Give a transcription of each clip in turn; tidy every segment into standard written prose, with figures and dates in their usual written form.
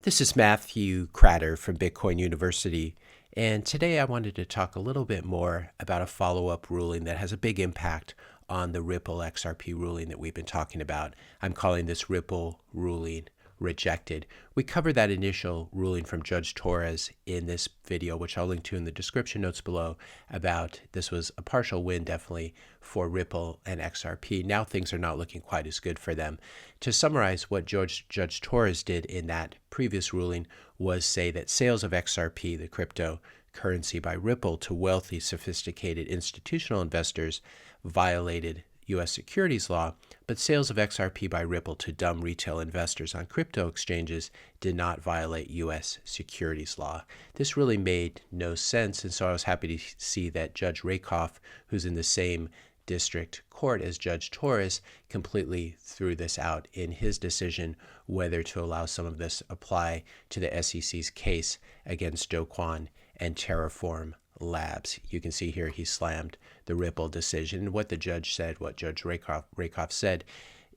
This is Matthew Cratter from Bitcoin University, and today I wanted to talk a little bit more about a follow-up ruling that has a big impact on the Ripple XRP ruling that we've been talking about. I'm calling this Ripple ruling rejected. We covered that initial ruling from Judge Torres in this video, which I'll link to in the description notes below, about this was a partial win definitely for Ripple and XRP. Now things are not looking quite as good for them. To summarize, what Judge Torres did in that previous ruling was say that sales of XRP, the cryptocurrency by Ripple, to wealthy, sophisticated institutional investors violated U.S. securities law, but sales of XRP by Ripple to dumb retail investors on crypto exchanges did not violate U.S. securities law. This really made no sense, and so I was happy to see that Judge Rakoff, who's in the same district court as Judge Torres, completely threw this out in his decision whether to allow some of this apply to the SEC's case against Do Kwon and Terraform Labs. You can see here he slammed the Ripple decision. And what the judge said, what Judge Rakoff said,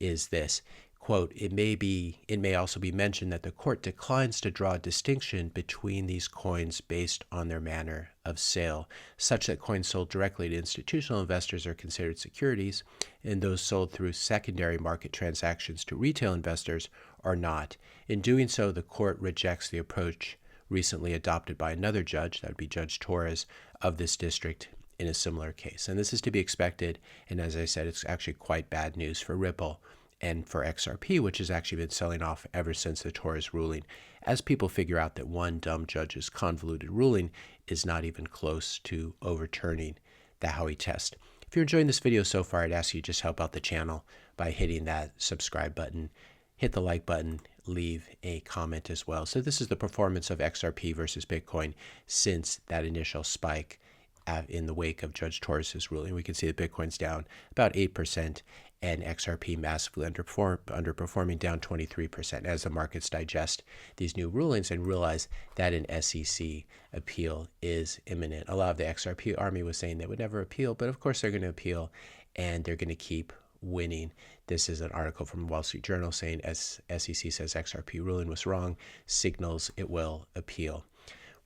is this, quote, it may also be mentioned that the court declines to draw a distinction between these coins based on their manner of sale, such that coins sold directly to institutional investors are considered securities, and those sold through secondary market transactions to retail investors are not. In doing so, the court rejects the approach recently adopted by another judge, that would be Judge Torres, of this district in a similar case. And this is to be expected, and as I said, it's actually quite bad news for Ripple and for XRP, which has actually been selling off ever since the Torres ruling, as people figure out that one dumb judge's convoluted ruling is not even close to overturning the Howey Test. If you're enjoying this video so far, I'd ask you to just help out the channel by hitting that subscribe button, hit the like button, leave a comment as well. So this is the performance of XRP versus Bitcoin since that initial spike in the wake of Judge Torres' ruling. We can see that Bitcoin's down about 8% and XRP massively underperforming, down 23% as the markets digest these new rulings and realize that an SEC appeal is imminent. A lot of the XRP army was saying they would never appeal, but of course they're going to appeal and they're going to keep winning. This is an article from Wall Street Journal saying as SEC says XRP ruling was wrong, signals it will appeal.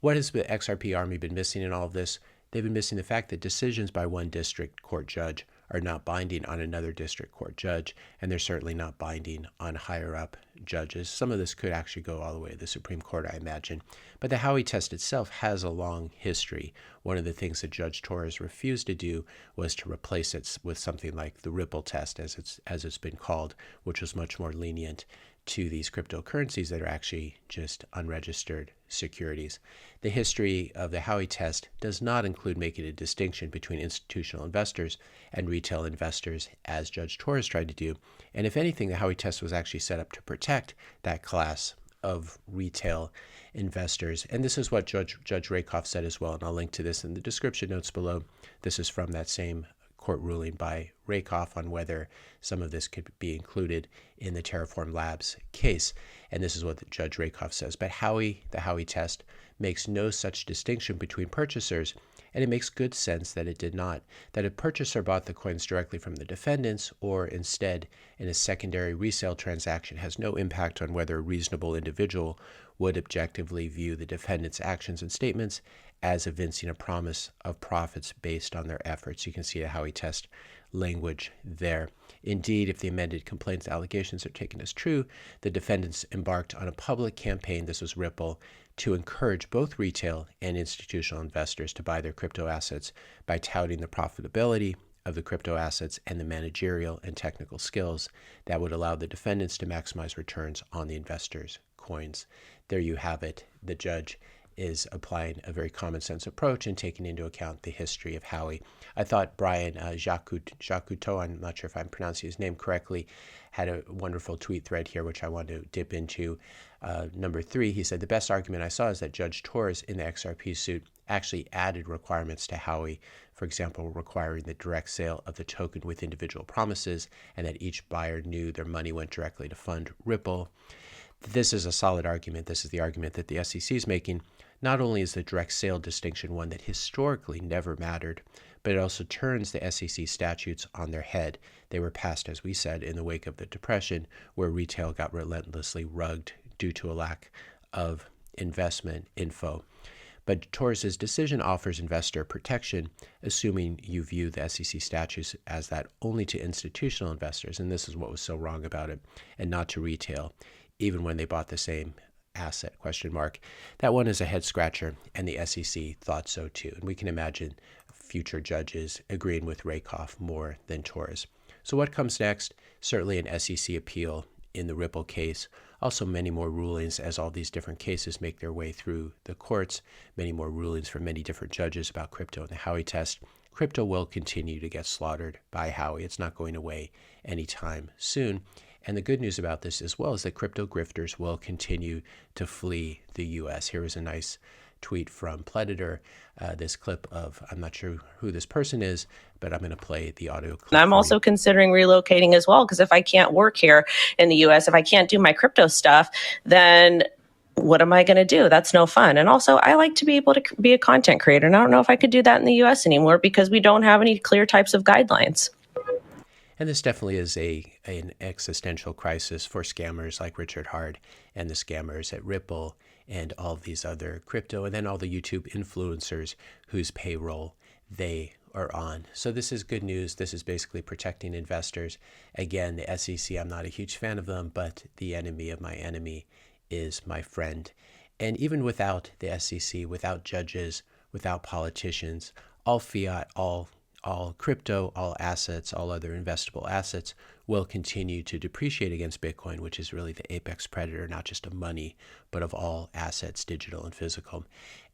What has the XRP army been missing in all of this? They've been missing the fact that decisions by one district court judge are not binding on another district court judge, and they're certainly not binding on higher up judges. Some of this could actually go all the way to the Supreme Court, I imagine. But the Howey Test itself has a long history. One of the things that Judge Torres refused to do was to replace it with something like the Ripple test, as it's been called, which was much more lenient to these cryptocurrencies that are actually just unregistered securities. The history of the Howey Test does not include making a distinction between institutional investors and retail investors, as Judge Torres tried to do. And if anything, the Howey Test was actually set up to protect that class of retail investors. And this is what Judge Rakoff said as well, and I'll link to this in the description notes below. This is from that same court ruling by Rakoff on whether some of this could be included in the Terraform Labs case. And this is what Judge Rakoff says. But the Howey Test makes no such distinction between purchasers, and it makes good sense that it did not, that a purchaser bought the coins directly from the defendants or instead in a secondary resale transaction has no impact on whether a reasonable individual would objectively view the defendant's actions and statements as evincing a promise of profits based on their efforts. You can see the Howey Test language there. Indeed, if the amended complaints allegations are taken as true, the defendants embarked on a public campaign, this was Ripple, to encourage both retail and institutional investors to buy their crypto assets by touting the profitability of the crypto assets and the managerial and technical skills that would allow the defendants to maximize returns on the investors' coins. There you have it. The judge is applying a very common sense approach and taking into account the history of Howie. I thought Brian Jacuto, I'm not sure if I'm pronouncing his name correctly, had a wonderful tweet thread here, which I want to dip into. Number 3, he said, the best argument I saw is that Judge Torres in the XRP suit actually added requirements to Howie, for example, requiring the direct sale of the token with individual promises and that each buyer knew their money went directly to fund Ripple. This is a solid argument. This is the argument that the SEC is making. Not only is the direct sale distinction one that historically never mattered, but it also turns the SEC statutes on their head. They were passed, as we said, in the wake of the Depression, where retail got relentlessly rugged due to a lack of investment info. But Torres' decision offers investor protection, assuming you view the SEC statutes as that only to institutional investors, and this is what was so wrong about it, and not to retail, even when they bought the same asset, question mark. That one is a head scratcher, and the SEC thought so too. And we can imagine future judges agreeing with Rakoff more than Torres. So what comes next? Certainly an SEC appeal in the Ripple case. Also many more rulings as all these different cases make their way through the courts. Many more rulings from many different judges about crypto and the Howey Test. Crypto will continue to get slaughtered by Howie. It's not going away anytime soon. And the good news about this as well is that crypto grifters will continue to flee the U.S. Here is a nice tweet from Predator, this clip of, I'm not sure who this person is, but I'm going to play the audio clip. And I'm also considering relocating as well, because if I can't work here in the US, if I can't do my crypto stuff, then what am I going to do? That's no fun. And also, I like to be able to be a content creator. And I don't know if I could do that in the US anymore because we don't have any clear types of guidelines. And this definitely is an existential crisis for scammers like Richard Hart and the scammers at Ripple and all of these other crypto, and then all the YouTube influencers whose payroll they are on. So this is good news. This is basically protecting investors. Again, the SEC, I'm not a huge fan of them, but the enemy of my enemy is my friend. And even without the SEC, without judges, without politicians, all fiat, all crypto, all assets, all other investable assets will continue to depreciate against Bitcoin, which is really the apex predator, not just of money, but of all assets, digital and physical.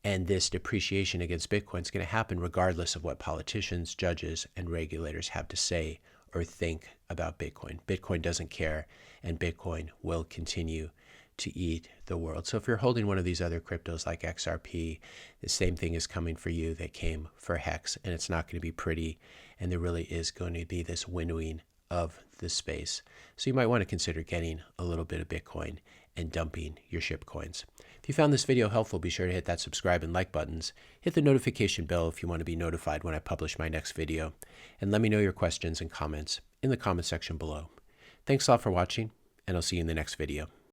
And this depreciation against Bitcoin is going to happen regardless of what politicians, judges, and regulators have to say or think about Bitcoin. Bitcoin doesn't care, and Bitcoin will continue to eat the world. So if you're holding one of these other cryptos like XRP, the same thing is coming for you that came for Hex, and it's not going to be pretty, and there really is going to be this winnowing of the space. So you might want to consider getting a little bit of Bitcoin and dumping your ship coins. If you found this video helpful, be sure to hit that subscribe and like buttons. Hit the notification bell if you want to be notified when I publish my next video, and let me know your questions and comments in the comment section below. Thanks a lot for watching, and I'll see you in the next video.